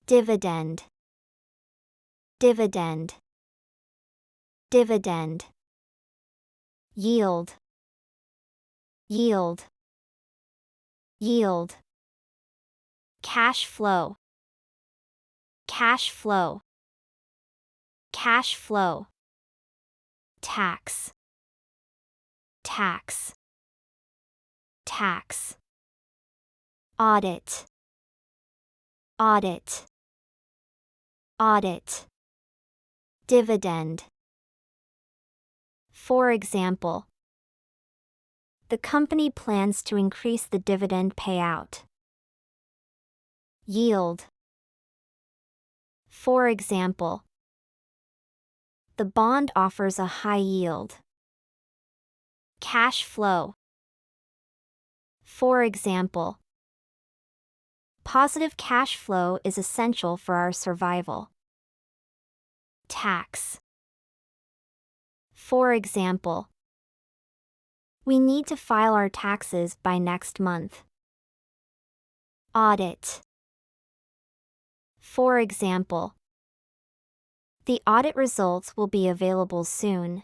dividend, dividend, dividend. Yield, yield, yield. Cash flow, cash flow, cash flow. Tax, tax, tax. Audit, audit, audit. Dividend. For example, the company plans to increase the dividend payout. Yield. For example, the bond offers a high yield. Cash flow. For example, positive cash flow is essential for our survival. Tax. For example, we need to file our taxes by next month. Audit. For example, the audit results will be available soon.